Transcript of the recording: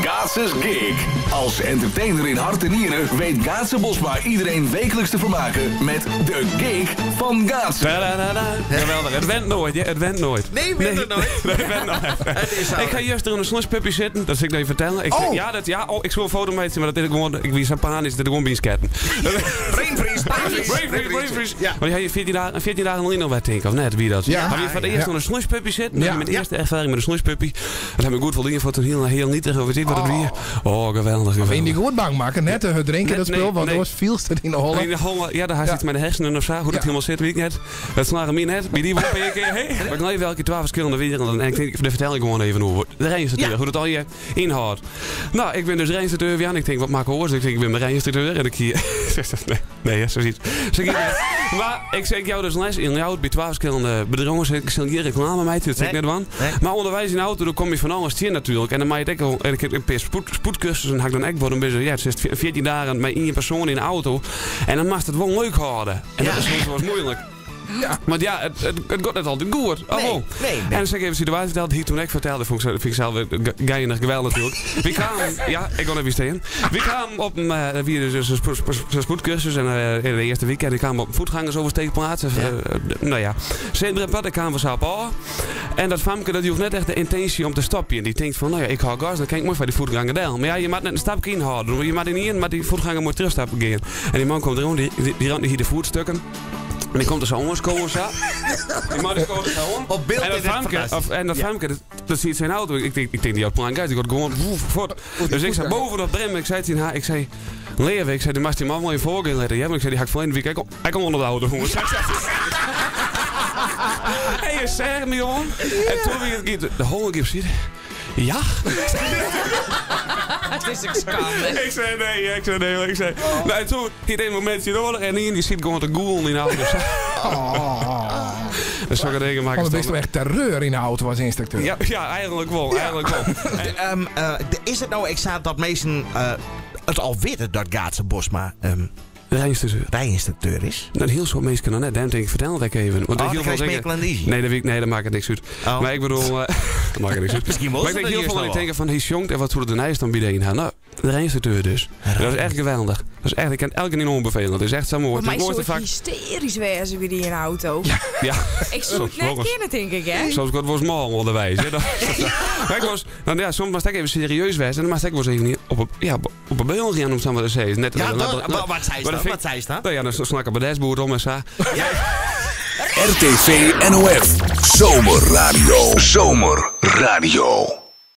Gaatses Gig. Als entertainer in hart en nieren weet Gaatse Bosma iedereen wekelijks te vermaken met de Gig van Gaatse. Geweldig. Het went nooit, ja. Het went nooit. Nee, nooit. Het went nooit. Ik ga juist er in een slushpuppy zitten. Dat zal ik nou even vertellen. Ik zal een foto mee, maar dat is gewoon... Ik wie Sapaan is, dat gewoon biensketten. Brainfreeze. Ja. Maar je 14 dagen alleen nog wat denken, of net? Wie dat? Ja. Heb je van de eerste in een slushpuppy zitten? Ja. Mijn eerste ervaring met een slushpuppy. Dat heb ik goed verdiend voor toen heel nietig over dit wat het weer. Oh, geweldig. In die goed bang maken, net te drinken dat spul, want dat was veel te in de holle. In de holle, ja, daar had iets met de hersenen of zo. Hoe dat helemaal zit, weet ik net. Dat slagen mij net. Bij die wop een keer, hé. Maar ik leef elke 12 verschillende werelden. En ik denk, daar vertel ik gewoon even over. De reinstateur, hoe dat al je inhoudt. Nou, ik ben dus reinstateur. Ja, en ik denk, wat maak ik hoor? Dus ik denk, ik ben mijn reinstateur. En ik hier... Nee, zo ziet het. Maar ik zeg jou dus les in jou bij 12 verschillende bedrijven. Ik zal hier reclame mee, dat zeg ik net van. Maar onderwijs in de auto, dan kom je van alles tegen natuurlijk. En dan maak je het ook al. En ik heb een spoedcursus en ga ik dan echt worden. Ja, het is 14 dagen met één persoon in de auto. En dan mag het wel leuk houden. En dat is soms wel eens moeilijk. Ja. Maar ja, het gaat net altijd goed. Nee. En dan zeg ik even de situatie verteld, die toen ik vertelde, vind ik zelf geinig geweldig natuurlijk. We kwamen, ja, ik kon even staan. We kwamen op een spoedcursus en in de eerste weekend ik kwam op een voetgangersoversteekplaats. Nou ja, Sint-Brempad, ik kwam van Sao. En dat famke, dat hoeft net echt de intentie om te stoppen. En die denkt van, nou ja, ik hou gas, dan kan ik mooi van die voetganger deel. Maar ja, je moet net een stapje inhouden. Je moet er niet in, maar die voetganger moet terugstappen gaan. En die man komt erom, die rand hier de voetstukken. En die komt er zo onderskomen, zo. Die man is gewoon zo. Op beeld en dat famke, dat ziet zijn auto. Ik denk die had plank uit. Die gaat gewoon voort. Dus ik zei boven dat brem. Ik zei tegen haar, ik zei, Leeuwen, ik zei, die mag die man wel in voorgaan letten. Ja, maar ik zei, die ga ik verleden week. Hij komt onder de auto, jongens. En je zegt me, jongen. En toen weer de hele keer ziet. Ja? Het is een schande. Ik zei nee. Nou, en toen ging een momentje door en die ziet gewoon de goel in de auto. Dat zou ik dingen maken. Want het is toch echt terreur in de auto als instructeur? Ja, eigenlijk wel. Is het nou exact dat mensen het al weten dat Gaatse Bosma rijinstructeur is? Dat heel soort mensen nog net. Dan denk ik, vertel het even. Want dan ga je smekelen en easy. Nee, dat maakt het niks uit. Oh. Maar ik bedoel... dat maakt het niks uit. Misschien maar ik denk heel veel aan het denken van, hij is jong en wat voor de nijs dan bieden gaan. Nou, de rijinstructeur dus. Dat is echt geweldig. Dat is echt, ik kan elke niet onbevelen. Dat is echt zo mooi. Maar mij soort hysterisch wezen weer die in de auto. Ja. Ik zou het net kennen, denk ik, hè? Zoals ik het was mal onderwijs. Soms mag ik even serieus wezen. En dan mag ik wel eens even op een beul gaan, om zo maar te zeggen. Wat zei ze dan? Nou ja, dan snakken we dashboard om en zo. RTV NOF. Zomerradio.